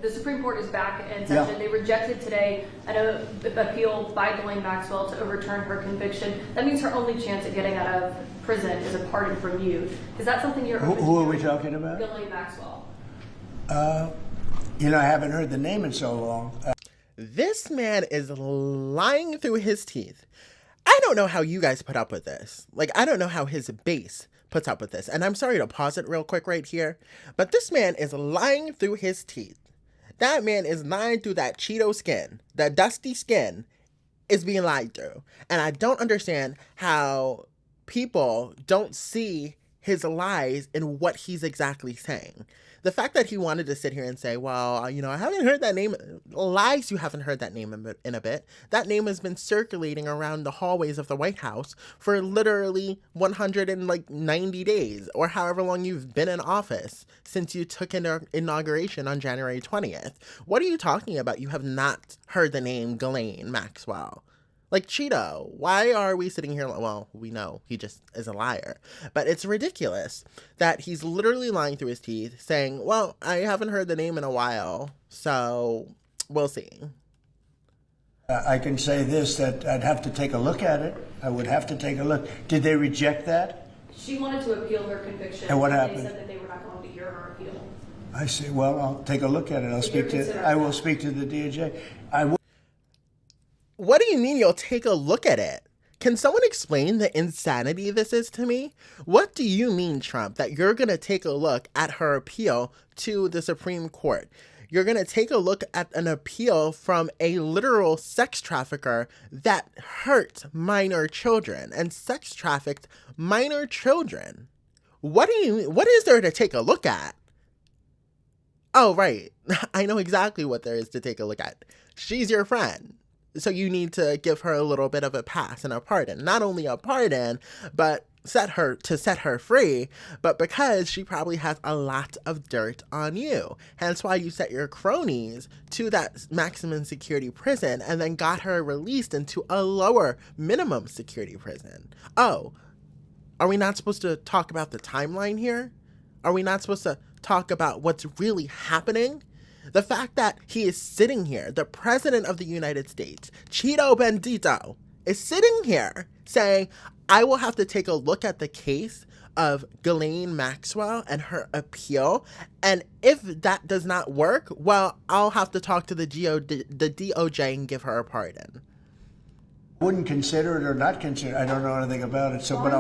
The Supreme Court is back in session. They rejected today an appeal by Ghislaine Maxwell to overturn her conviction. That means her only chance at getting out of prison is a pardon from you. Is that something you're open to? Who are we talking about? Ghislaine Maxwell. I haven't heard the name in so long. This man is lying through his teeth. I don't know how you guys put up with this. I don't know how his base puts up with this. And I'm sorry to pause it real quick right here, but this man is lying through his teeth. That man is lying through that Cheeto skin. That dusty skin is being lied through. And I don't understand how people don't see his lies in what he's exactly saying. The fact that he wanted to sit here and say, well, I haven't heard that name. Lies, you haven't heard that name in a bit. That name has been circulating around the hallways of the White House for literally 190 days, or however long you've been in office since you took inauguration on January 20th. What are you talking about? You have not heard the name Ghislaine Maxwell. Cheeto, why are we sitting here? Well, we know he just is a liar. But it's ridiculous that he's literally lying through his teeth saying, well, I haven't heard the name in a while, so we'll see. I can say this, that I'd have to take a look at it. I would have to take a look. Did they reject that? She wanted to appeal her conviction. And what happened? They said that they were not going to hear her appeal. I see. Well, I'll take a look at it. I will speak to the DOJ. What do you mean you'll take a look at it? Can someone explain the insanity this is to me? What do you mean, Trump, that you're going to take a look at her appeal to the Supreme Court? You're going to take a look at an appeal from a literal sex trafficker that hurt minor children and sex trafficked minor children. What is there to take a look at? Oh, right. I know exactly what there is to take a look at. She's your friend. So you need to give her a little bit of a pass and a pardon. Not only a pardon, but set her free, but because she probably has a lot of dirt on you. Hence why you set your cronies to that maximum security prison and then got her released into a lower minimum security prison. Oh, are we not supposed to talk about the timeline here? Are we not supposed to talk about what's really happening? The fact that he is sitting here, the president of the United States, Cheeto Bendito, is sitting here saying, I will have to take a look at the case of Ghislaine Maxwell and her appeal. And if that does not work, well, I'll have to talk to the DOJ and give her a pardon. Wouldn't consider it or not consider it. I don't know anything about it. But I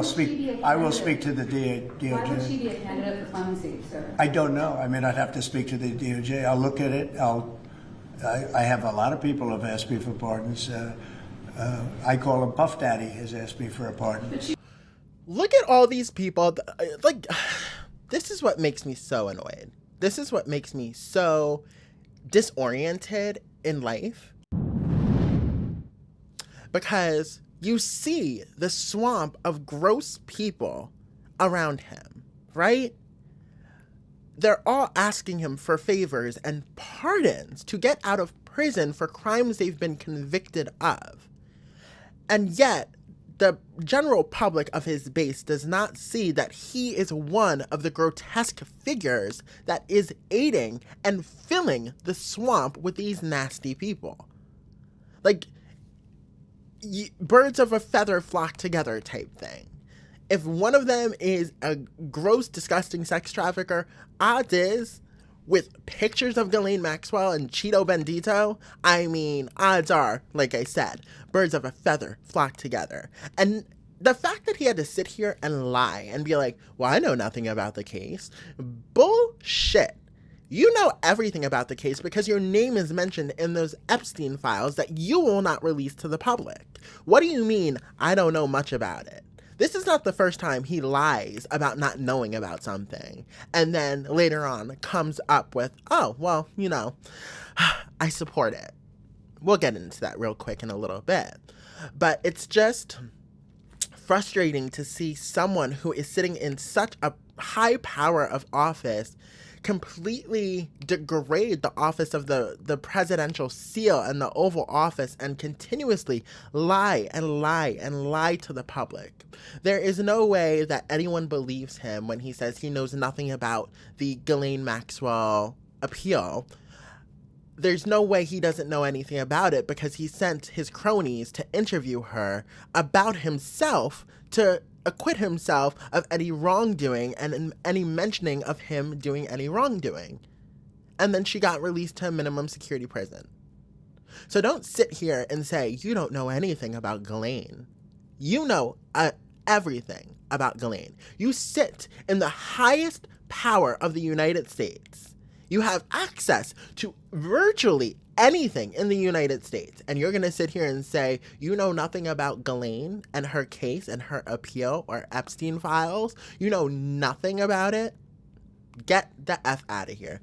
will speak to the DOJ. Why would she be a candidate for clemency, sir? I don't know. I'd have to speak to the DOJ. I'll look at it. I have a lot of people have asked me for pardons. I call him Puff Daddy has asked me for a pardon. Look at all these people. This is what makes me so annoyed. This is what makes me so disoriented in life. Because you see the swamp of gross people around him, right? They're all asking him for favors and pardons to get out of prison for crimes they've been convicted of. And yet, the general public of his base does not see that he is one of the grotesque figures that is aiding and filling the swamp with these nasty people. Birds of a feather flock together type thing. If one of them is a gross, disgusting sex trafficker, odds is, with pictures of Ghislaine Maxwell and Cheeto Bendito, odds are, like I said, birds of a feather flock together. And the fact that he had to sit here and lie and be like, well, I know nothing about the case. Bullshit. You know everything about the case because your name is mentioned in those Epstein files that you will not release to the public. What do you mean, I don't know much about it? This is not the first time he lies about not knowing about something and then later on comes up with, oh, well, I support it. We'll get into that real quick in a little bit. But it's just frustrating to see someone who is sitting in such a high power of office completely degrade the office of the presidential seal and the Oval Office and continuously lie and lie and lie to the public. There is no way that anyone believes him when he says he knows nothing about the Ghislaine Maxwell appeal. there's no way he doesn't know anything about it because he sent his cronies to interview her about himself to acquit himself of any wrongdoing and any mentioning of him doing any wrongdoing. And then she got released to a minimum security prison. So don't sit here and say you don't know anything about Ghislaine. You know everything about Ghislaine. You sit in the highest power of the United States. You have access to virtually anything in the United States. And you're going to sit here and say you know nothing about Ghislaine and her case and her appeal or Epstein files. You know nothing about it. Get the F out of here.